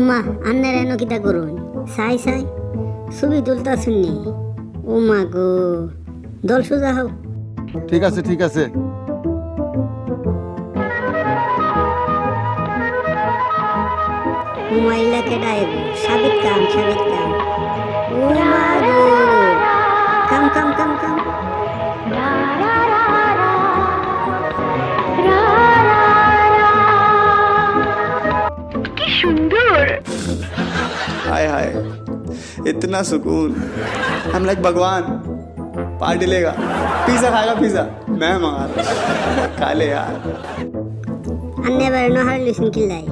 ওমা আন্নের এনো কিতা করুন সাই সাই ছবি তুলতা শুননি ওমা গো দল সোজা হও ঠিক আছে ঠিক আছে। ওমা ইলাকে ডাইব সাবিত কাম ওমা গো কাম কাম কাম কাম हाय हाय इतना सुकून हम लाइक भगवान पार्टी लेगा पिज्जा खाएगा पिज्जा मैं मंगा रहा खा ले यार अन्ने बारे न हार लिसन किल्लाई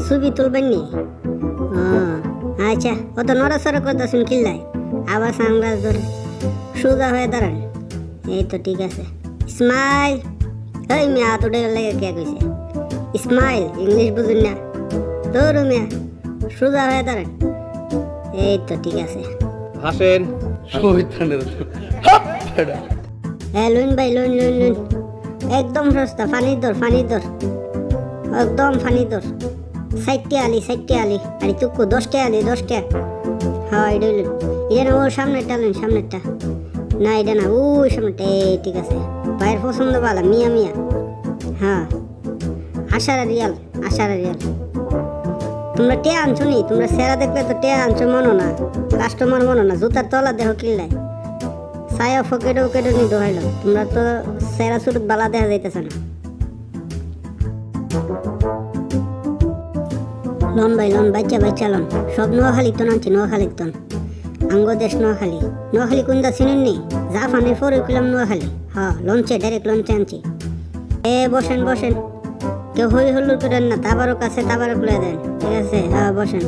ছবি তুলবেন নি আচ্ছা অত নড়াচড়া করতে শুন কিল্লাই আবার সানগ্লাস ধরে সোজা হয়ে দাঁড়ান এই তো ঠিক আছে স্মাইল এই মিয়া হাত উঠে লেগে কে কইছে স্মাইল ইংলিশ বুঝুন না তোর মিয়া সোজা হয়ে দাঁড়ান এই তো ঠিক আছে হাসেন হ্যাঁ লুন ভাই লুন একদম সস্তা ফানির দর একদম ফানির দর 60 আলি আরে তুকু 10 টাকা আলি 10 টাকা হ্যাঁ এটা লুন এটা ওর সামনেটা না এটা না ওই সামনেটা এই ঠিক আছে ভাইয়ের পছন্দ ভালো মিয়া হ্যাঁ আশারা রিয়াল তোমরা টেয়া আনছো নি তোমরা সেরা দেখলে তো টেয়া আনছো মনো না কাস্টমার মনো না জুতার তলা দেহ কিনলাই ছায়া ফকেটও নি দোহাইল তোমরা তো সেরা সুরত বালা দেখা যাইতেছে না লন বাচ্চা লন সব নোয়াখালী তো আনছি নোয়াখালীর তন আঙ্গ দেশ নোয়াখালী কোনটা চিনেন নি জাফানের পরে কইলাম নোয়াখালী হ্যাঁ ডাইরেক্ট লঞ্চে আনছি বসেন কেউ হই হল্লুর করেন না তাবারও কাছে তাবারও খুলে দেন ঠিক আছে হ্যাঁ বসেন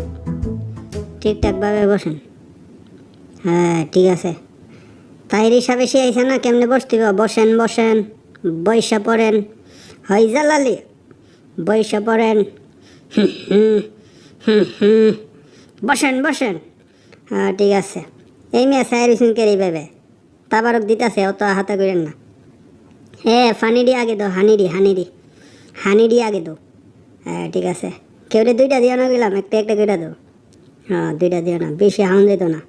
ঠিকঠাক ভাবে বসেন হ্যাঁ ঠিক আছে তাইর হিসাবে সে আইসে না কেমনে বসতে বসেন বৈশা পড়েন হয় জালালি বৈশা পড়েন বসেন হ্যাঁ ঠিক আছে এই মেয়ে সাইর হুসেন কেরি পাবে তাবারক দিতেছে অত হাতা করেন না হ্যাঁ ফানিডি আগে দাও হানিডি আগে দাও হ্যাঁ ঠিক আছে কেউরে 2টা দিও না গেলাম একটা করে দাও হ্যাঁ 2টা দিও না বেশি হাউন যেত না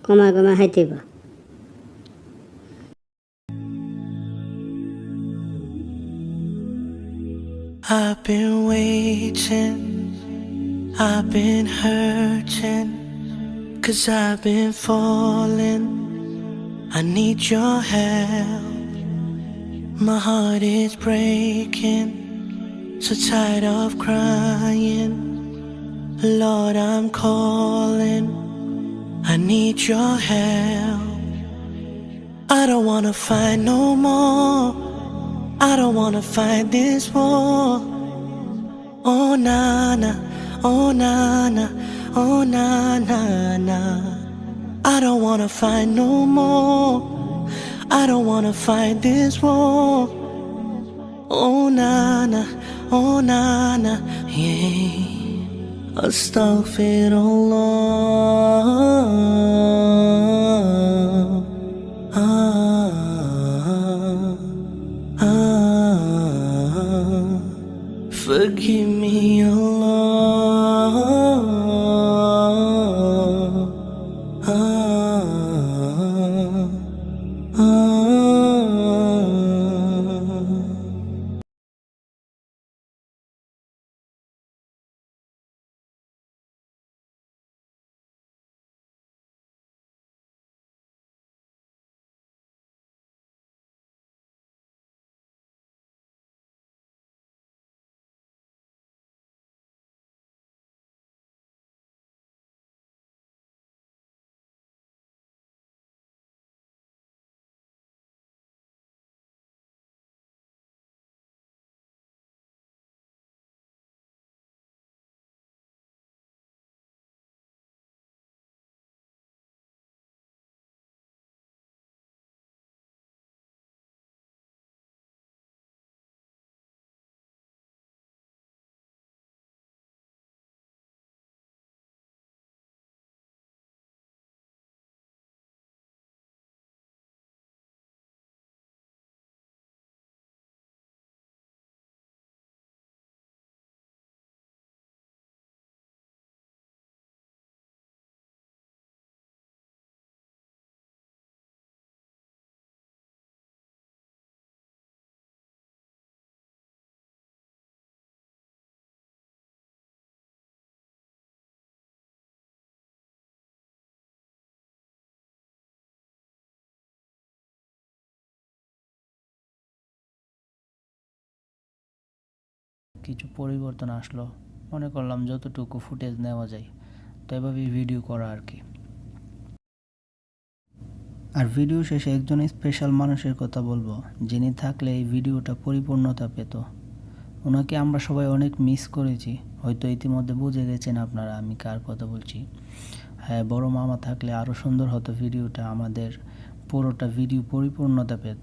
কমা খাইতে হইব I've been waiting, I've been hurting, 'cause I've been falling, I need your help. My heart is breaking, so tired of crying. Lord, I'm calling, I need your help. I don't wanna fight no more, I don't wanna fight this war. Oh na na, oh na na, oh na na na. I don't wanna fight no more, I don't wanna fight this war. Oh na na, oh na na, yeah. Astaghfirullah. Forgive me, Allah. কিছু পরিবর্তন আসলো, মনে করলাম যতটুকু footage নেওয়া যায় তো এভাবেই ভিডিও করা আর কি। আর ভিডিও শেষে একজন স্পেশাল মানুষের কথা বলবো, যিনি থাকলে এই ভিডিওটা পরিপূর্ণতা পেত। ওনাকে আমরা সবাই অনেক মিস করেছি, হয়তো ইতিমধ্যে বুঝে গেছেন আপনারা আমি কার কথা বলছি। হ্যাঁ, বড় মামা থাকলে আরও সুন্দর হতো ভিডিওটা, আমাদের পুরোটা ভিডিও পরিপূর্ণতা পেত।